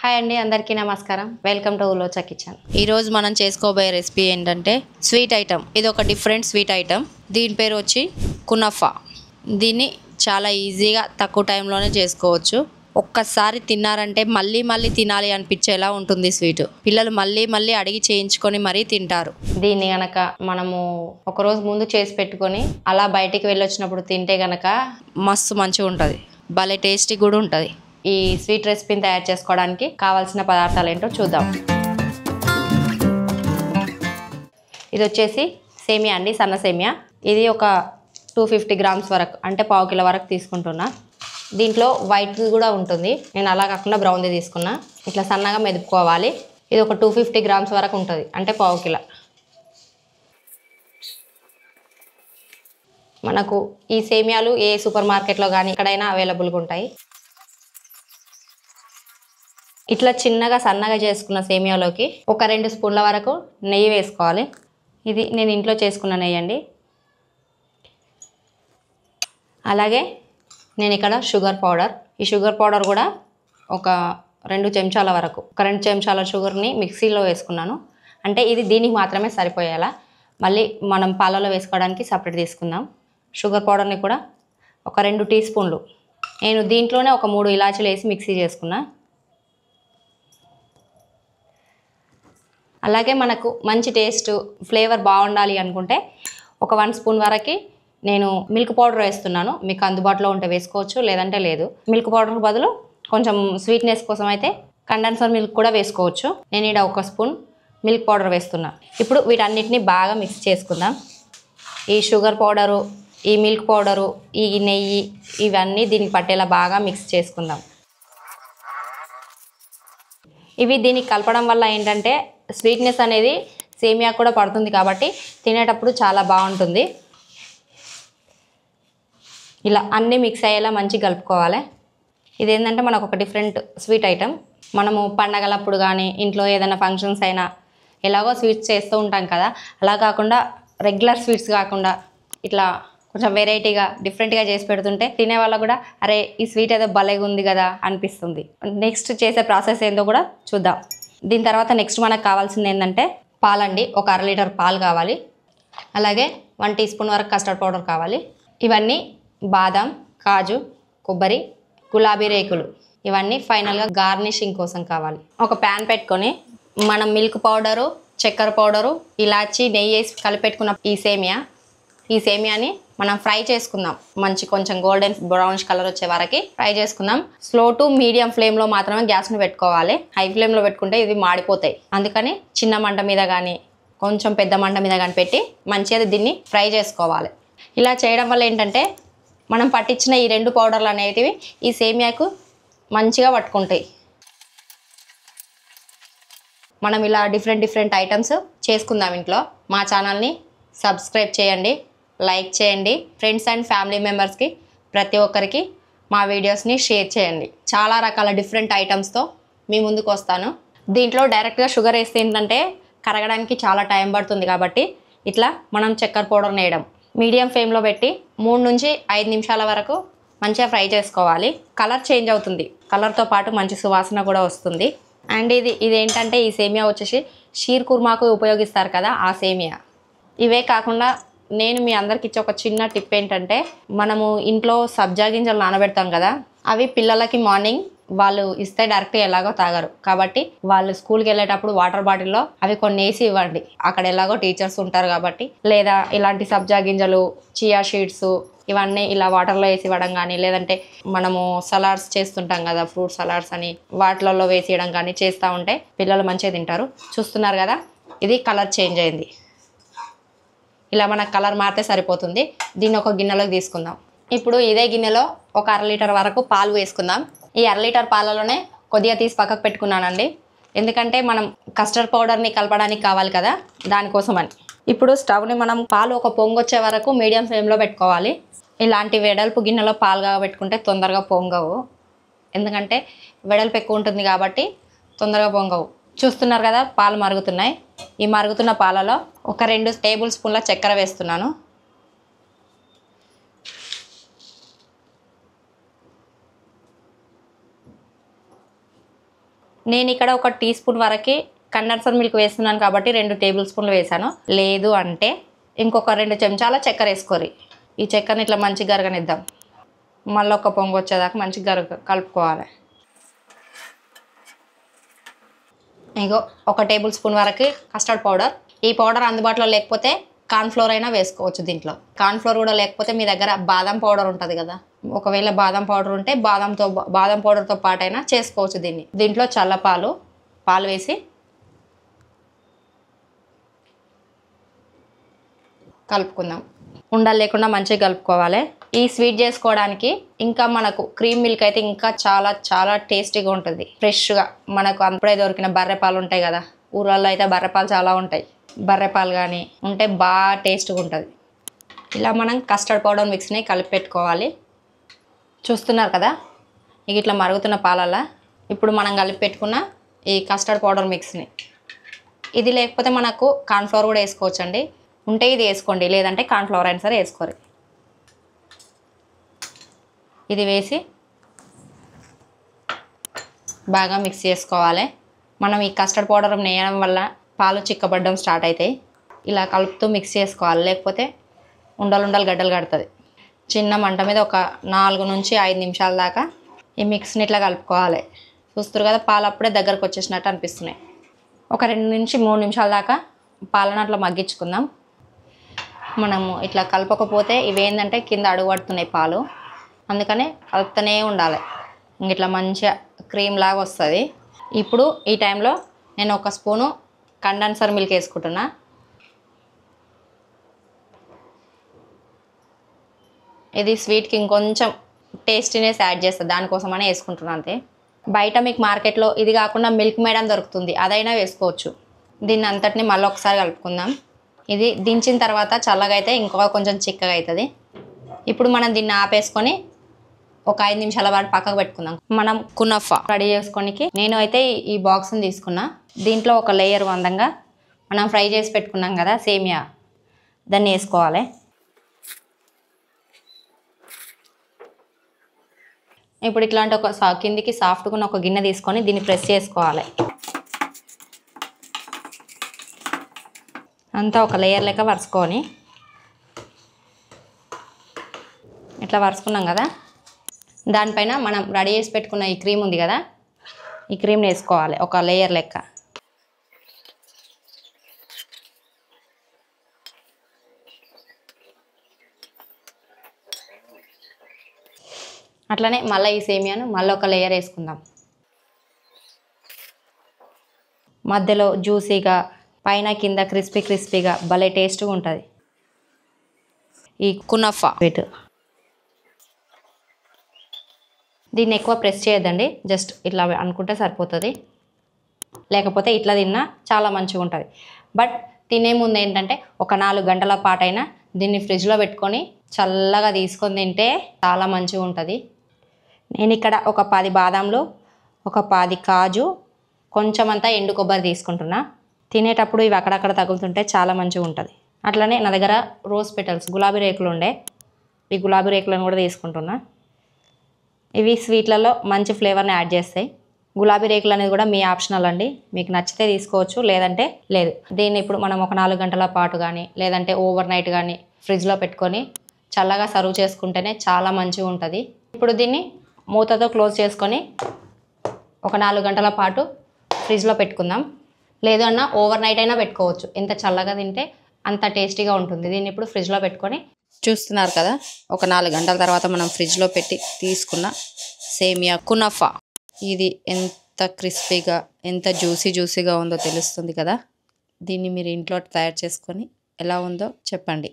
Hi అండి, అందరికీ నమస్కారం. వెల్కమ్ టు ఉలోచా కిచెన్. ఈరోజు మనం చేసుకోబోయే రెసిపీ ఏంటంటే స్వీట్ ఐటమ్. ఇది ఒక డిఫరెంట్ స్వీట్ ఐటమ్. దీని పేరు వచ్చి కునఫా. దీన్ని చాలా ఈజీగా తక్కువ టైంలోనే చేసుకోవచ్చు. ఒక్కసారి తిన్నారంటే మళ్ళీ మళ్ళీ తినాలి అనిపించేలా ఉంటుంది స్వీట్. పిల్లలు మళ్ళీ మళ్ళీ అడిగి చేయించుకొని మరీ తింటారు. దీన్ని గనక మనము ఒకరోజు ముందు చేసి పెట్టుకొని అలా బయటికి వెళ్ళొచ్చినప్పుడు తింటే గనక మస్తు మంచిగా ఉంటుంది. భలే టేస్టీ కూడా ఉంటుంది. ఈ స్వీట్ రెసిపీని తయారు చేసుకోవడానికి కావాల్సిన పదార్థాలు ఏంటో చూద్దాం. ఇది వచ్చేసి సేమియా అండి, సన్న సేమియా. ఇది ఒక 250 గ్రామ్స్ వరకు, అంటే పావు కిలో వరకు తీసుకుంటున్నా. దీంట్లో వైట్ కూడా ఉంటుంది, నేను అలా కాకుండా బ్రౌన్ది తీసుకున్నా. ఇట్లా సన్నగా మెదుపుకోవాలి. ఇది ఒక 250 గ్రామ్స్ వరకు ఉంటుంది, అంటే పావు కిలో. మనకు ఈ సేమియాలు ఏ సూపర్ మార్కెట్లో కానీ ఎక్కడైనా అవైలబుల్గా ఉంటాయి. ఇట్లా చిన్నగా సన్నగా చేసుకున్న సేమియాలోకి ఒక 2 స్పూన్ల వరకు నెయ్యి వేసుకోవాలి. ఇది నేను ఇంట్లో చేసుకున్న నెయ్యి అండి. అలాగే నేను ఇక్కడ షుగర్ పౌడర్, ఈ షుగర్ పౌడర్ కూడా ఒక 2 చెంచాల వరకు, ఒక 2 చెంచాల షుగర్ని మిక్సీలో వేసుకున్నాను. అంటే ఇది దీనికి మాత్రమే సరిపోయేలా, మళ్ళీ మనం పాలలో వేసుకోవడానికి సపరేట్ తీసుకుందాం. షుగర్ పౌడర్ని కూడా ఒక 2 టీ స్పూన్లు. నేను దీంట్లోనే ఒక 3 ఇలాచీలు వేసి మిక్సీ చేసుకున్నా. అలాగే మనకు మంచి టేస్ట్, ఫ్లేవర్ బాగుండాలి అనుకుంటే ఒక 1 స్పూన్ వరకు నేను మిల్క్ పౌడర్ వేస్తున్నాను. మీకు అందుబాటులో ఉంటే వేసుకోవచ్చు, లేదంటే లేదు. మిల్క్ పౌడర్ బదులు కొంచెం స్వీట్నెస్ కోసం అయితే కండెన్సర్ మిల్క్ కూడా వేసుకోవచ్చు. నేను ఇక్కడ 1 స్పూన్ మిల్క్ పౌడర్ వేస్తున్నా. ఇప్పుడు వీటన్నిటిని బాగా మిక్స్ చేసుకుందాం. ఈ షుగర్ పౌడరు, ఈ మిల్క్ పౌడరు, ఈ నెయ్యి, ఇవన్నీ దీనికి పట్టేలా బాగా మిక్స్ చేసుకుందాం. ఇవి దీనికి కలపడం వల్ల ఏంటంటే స్వీట్నెస్ అనేది సేమియా కూడా పడుతుంది, కాబట్టి తినేటప్పుడు చాలా బాగుంటుంది. ఇలా అన్నీ మిక్స్ అయ్యేలా మంచిగా కలుపుకోవాలి. ఇదేంటంటే మనకు ఒక డిఫరెంట్ స్వీట్ ఐటమ్. మనము పండగలప్పుడు కానీ ఇంట్లో ఏదైనా ఫంక్షన్స్ అయినా ఎలాగో స్వీట్స్ చేస్తూ ఉంటాం కదా, అలా కాకుండా రెగ్యులర్ స్వీట్స్ కాకుండా ఇట్లా కొంచెం వెరైటీగా డిఫరెంట్గా చేసి పెడుతుంటే తినే వాళ్ళకు కూడా అరే ఈ స్వీట్ ఏదో భలేగా ఉంది కదా అనిపిస్తుంది. నెక్స్ట్ చేసే ప్రాసెస్ ఏందో కూడా చూద్దాం. దీని తర్వాత నెక్స్ట్ మనకు కావాల్సింది ఏంటంటే పాలండి. ఒక 1/2 లీటర్ పాలు కావాలి. అలాగే 1 టీ స్పూన్ వరకు కస్టర్డ్ పౌడర్ కావాలి. ఇవన్నీ బాదం, కాజు, కొబ్బరి, గులాబీ రేకులు, ఇవన్నీ ఫైనల్గా గార్నిషింగ్ కోసం కావాలి. ఒక ప్యాన్ పెట్టుకొని మనం మిల్క్ పౌడరు, చక్కెర పౌడరు, ఇలాచి, నెయ్యి వేసి కలిపెట్టుకున్న ఈ సేమియాని మనం ఫ్రై చేసుకుందాం. మంచి కొంచెం గోల్డెన్ బ్రౌనిష్ కలర్ వచ్చే వరకు ఫ్రై చేసుకుందాం. స్లో టు మీడియం ఫ్లేమ్లో మాత్రమే గ్యాస్ను పెట్టుకోవాలి. హై ఫ్లేమ్లో పెట్టుకుంటే ఇవి మాడిపోతాయి. అందుకని చిన్న మంట మీద కానీ కొంచెం పెద్ద మంట మీద కానీ పెట్టి మంచిగా దీన్ని ఫ్రై చేసుకోవాలి. ఇలా చేయడం వల్ల ఏంటంటే మనం పట్టించిన ఈ 2 పౌడర్లు అనేటివి ఈ సేమియాకు మంచిగా పట్టుకుంటాయి. మనం ఇలా డిఫరెంట్ ఐటమ్స్ చేసుకుందాం ఇంట్లో. మా ఛానల్ని సబ్స్క్రైబ్ చేయండి, లైక్ చేయండి. ఫ్రెండ్స్ అండ్ ఫ్యామిలీ మెంబర్స్కి ప్రతి ఒక్కరికి మా వీడియోస్ని షేర్ చేయండి. చాలా రకాల డిఫరెంట్ ఐటమ్స్తో మీ ముందుకు వస్తాను. దీంట్లో డైరెక్ట్గా షుగర్ వేస్తే ఏంటంటే కరగడానికి చాలా టైం పడుతుంది, కాబట్టి ఇట్లా మనం చక్కెర పౌడర్ని వేయడం. మీడియం ఫ్లేమ్లో పెట్టి 3 నుంచి 5 నిమిషాల వరకు మంచిగా ఫ్రై చేసుకోవాలి. కలర్ చేంజ్ అవుతుంది, కలర్తో పాటు మంచి సువాసన కూడా వస్తుంది. అండ్ ఇదేంటంటే ఈ సేమియా వచ్చేసి షీర్ కుర్మాకు ఉపయోగిస్తారు కదా, ఆ సేమియా. ఇవే కాకుండా నేను మీ అందరికి ఇచ్చే ఒక చిన్న టిప్ ఏంటంటే, మనము ఇంట్లో సబ్జా గింజలు నానబెడతాం కదా, అవి పిల్లలకి మార్నింగ్ వాళ్ళు ఇస్తే డైరెక్ట్ ఎలాగో తాగరు, కాబట్టి వాళ్ళు స్కూల్కి వెళ్ళేటప్పుడు వాటర్ బాటిల్లో అవి కొన్ని వేసి ఇవ్వండి. అక్కడ ఎలాగో టీచర్స్ ఉంటారు కాబట్టి. లేదా ఇలాంటి సబ్జా గింజలు, చియా సీడ్స్, ఇవన్నీ ఇలా వాటర్లో వేసి ఇవ్వడం కానీ, లేదంటే మనము సలాడ్స్ చేస్తుంటాం కదా, ఫ్రూట్ సలాడ్స్ అని, వాటిలలో వేసేయడం కానీ చేస్తూ ఉంటే పిల్లలు మంచిగా తింటారు. చూస్తున్నారు కదా, ఇది కలర్ చేంజ్ అయింది. ఇలా మనకు కలర్ మారితే సరిపోతుంది. దీన్ని ఒక గిన్నెలోకి తీసుకుందాం. ఇప్పుడు ఇదే గిన్నెలో ఒక 1/2 లీటర్ వరకు పాలు వేసుకుందాం. ఈ 1/2 లీటర్ పాలలోనే కొద్దిగా తీసి పక్కకు పెట్టుకున్నానండి, ఎందుకంటే మనం కస్టర్డ్ పౌడర్ని కలపడానికి కావాలి కదా, దానికోసమని. ఇప్పుడు స్టవ్ని మనం పాలు ఒక పొంగొచ్చే వరకు మీడియం ఫ్లేమ్లో పెట్టుకోవాలి. ఇలాంటి వెడల్పు గిన్నెలో పాలుగా పెట్టుకుంటే తొందరగా పొంగవు, ఎందుకంటే వెడల్పు ఎక్కువ ఉంటుంది కాబట్టి తొందరగా పొంగవు. చూస్తున్నారు కదా, పాలు మరుగుతున్నాయి. ఈ మరుగుతున్న పాలలో ఒక 2 టేబుల్ స్పూన్ల చక్కెర వేస్తున్నాను. నేను ఇక్కడ ఒక టీ స్పూన్ వరకు కండెన్సర్ మిల్క్ వేస్తున్నాను కాబట్టి 2 టేబుల్ స్పూన్లు వేసాను. లేదు అంటే ఇంకొక 2 చెంచాల చక్కెర వేసుకోరి. ఈ చక్కెరని ఇట్లా మంచిగా గరగనిద్దాం. మళ్ళీ ఒక పొంగు వచ్చేదాకా మంచిగా కలుపుకోవాలి. ఇగో 1 టేబుల్ స్పూన్ వరకు కస్టర్డ్ పౌడర్. ఈ పౌడర్ అందుబాటులో లేకపోతే కార్న్ఫ్లోర్ అయినా వేసుకోవచ్చు. దీంట్లో కార్న్ఫ్లోర్ కూడా లేకపోతే మీ దగ్గర బాదం పౌడర్ ఉంటుంది కదా, ఒకవేళ బాదం పౌడర్ ఉంటే బాదం పౌడర్తో పాటైనా చేసుకోవచ్చు దీన్ని. దీంట్లో చల్ల పాలు వేసి కలుపుకుందాం. ఉండలు లేకుండా మంచిగా కలుపుకోవాలి. ఈ స్వీట్ చేసుకోవడానికి ఇంకా మనకు క్రీమ్ మిల్క్ అయితే ఇంకా చాలా చాలా టేస్టీగా ఉంటుంది. ఫ్రెష్గా మనకు అప్పుడే దొరికిన బర్రెపాలు ఉంటాయి కదా, ఊళ్ళల్లో అయితే బర్రెపాలు చాలా ఉంటాయి. బర్రెపాలు కానీ ఉంటే బాగా టేస్ట్గా ఉంటుంది. ఇలా మనం కస్టర్డ్ పౌడర్ మిక్స్ని కలిపి పెట్టుకోవాలి. చూస్తున్నారు కదా, ఇక ఇట్లా మరుగుతున్న పాలల్లో ఇప్పుడు మనం కలిపి పెట్టుకున్న ఈ కస్టర్డ్ పౌడర్ మిక్స్ని, ఇది లేకపోతే మనకు కార్న్ఫ్లవర్ కూడా వేసుకోవచ్చు అండి. ఉంటే ఇది వేసుకోండి, లేదంటే కార్న్ఫ్లవర్ అయినా సరే వేసుకోరు. ఇది వేసి బాగా మిక్స్ చేసుకోవాలి. మనం ఈ కస్టర్డ్ పౌడర్ వేయడం వల్ల పాలు చిక్కబడడం స్టార్ట్ అవుతాయి. ఇలా కలుపుతూ మిక్స్ చేసుకోవాలి, లేకపోతే ఉండలు గడ్డలు కడుతుంది. చిన్న మంట మీద ఒక 4 నుంచి 5 నిమిషాల దాకా ఈ మిక్స్ని ఇట్లా కలుపుకోవాలి. చూస్తారు కదా, పాలు అప్పుడే దగ్గరకు వచ్చేసినట్టు అనిపిస్తున్నాయి. ఒక 2 నుంచి 3 నిమిషాల దాకా పాలను అట్లా మగ్గించుకుందాం. మనము ఇట్లా కలపకపోతే ఇవేంటంటే కింద అడుగు పడుతున్నాయి పాలు, అందుకనే కలుపుతూనే ఉండాలి. ఇట్లా మంచిగా క్రీమ్ లాగా వస్తుంది. ఇప్పుడు ఈ టైంలో నేను 1 స్పూను కండెన్సర్ మిల్క్ వేసుకుంటున్నా. ఇది స్వీట్కి ఇంకొంచెం టేస్టీనెస్ యాడ్ చేస్తుంది, దానికోసమనే వేసుకుంటున్నాను అంతే. బయట మీకు మార్కెట్లో ఇది కాకుండా మిల్క్ మేడ్ అని దొరుకుతుంది, అదైనా వేసుకోవచ్చు. దీన్ని అంతటిని మళ్ళీ ఒకసారి కలుపుకుందాం. ఇది దించిన తర్వాత చల్లగా అయితే ఇంకొక కొంచెం చిక్కగా అవుతుంది. ఇప్పుడు మనం దీన్ని ఆపేసుకొని ఒక 5 నిమిషాల పాటు పక్కకు పెట్టుకుందాం. మనం కునఫా రెడీ చేసుకోనికి నేను అయితే ఈ బాక్స్ని తీసుకున్నా. దీంట్లో ఒక లేయర్ మందంగా మనం ఫ్రై చేసి పెట్టుకున్నాం కదా సేమియా, దాన్ని వేసుకోవాలి. ఇప్పుడు ఇట్లాంటి ఒక కిందికి సాఫ్ట్గా ఉన్న ఒక గిన్నె తీసుకొని దీన్ని ప్రెస్ చేసుకోవాలి. అంతా ఒక లేయర్ లెక్క వరుసుకొని ఇట్లా వరుసుకున్నాం కదా, దానిపైన మనం రెడీ చేసి పెట్టుకున్న ఈ క్రీమ్ ఉంది కదా, ఈ క్రీమ్ని వేసుకోవాలి ఒక లేయర్ లెక్క. అట్లనే మళ్ళీ ఈ సేమియాను మళ్ళీ ఒక లేయర్ వేసుకుందాం. మధ్యలో జ్యూసీగా, పైన కింద క్రిస్పీగా భలే టేస్ట్గా ఉంటుంది ఈ కునఫా స్వీట్. దీన్ని ఎక్కువ ప్రెస్ చేయొద్దండి, జస్ట్ ఇట్లా అనుకుంటే సరిపోతుంది. లేకపోతే ఇట్లా తిన్నా చాలా మంచిగా ఉంటుంది. బట్ తినే ముందు ఏంటంటే ఒక 4 గంటల పాటైనా దీన్ని ఫ్రిడ్జ్లో పెట్టుకొని చల్లగా తీసుకొని తింటే చాలా మంచిగా ఉంటుంది. నేను ఇక్కడ ఒక 10 బాదాంలు, ఒక 10 కాజు, కొంచెం అంతా ఎండు కొబ్బరి తీసుకుంటున్నా. తినేటప్పుడు ఇవి అక్కడక్కడ తగులుతుంటే చాలా మంచిగా ఉంటుంది. అట్లనే నా దగ్గర రోజ్ పెటల్స్ గులాబీ రేకులు ఉండే, ఈ గులాబీ రేకులను కూడా తీసుకుంటున్నా. ఇవి స్వీట్లలో మంచి ఫ్లేవర్ని యాడ్ చేస్తాయి. గులాబీ రేకులు అనేది కూడా మీ ఆప్షనల్ అండి, మీకు నచ్చితే తీసుకోవచ్చు, లేదంటే లేదు. దీన్ని ఇప్పుడు మనం ఒక 4 గంటల పాటు కానీ లేదంటే ఓవర్ నైట్ కానీ ఫ్రిడ్జ్లో పెట్టుకొని చల్లగా సర్వ్ చేసుకుంటేనే చాలా మంచిగా ఉంటుంది. ఇప్పుడు దీన్ని మూతతో క్లోజ్ చేసుకొని ఒక 4 గంటల పాటు ఫ్రిడ్జ్లో పెట్టుకుందాం. లేదు అన్న ఓవర్ నైట్ అయినా పెట్టుకోవచ్చు, ఎంత చల్లగా తింటే అంత టేస్టీగా ఉంటుంది. దీన్ని ఇప్పుడు ఫ్రిడ్జ్లో పెట్టుకొని చూస్తున్నారు కదా, ఒక 4 గంటల తర్వాత మనం ఫ్రిడ్జ్లో పెట్టి తీసుకున్న సేమియా కునఫా, ఇది ఎంత క్రిస్పీగా ఎంత జ్యూసీగా ఉందో తెలుస్తుంది కదా. దీన్ని మీరు ఇంట్లో తయారు చేసుకొని ఎలా ఉందో చెప్పండి.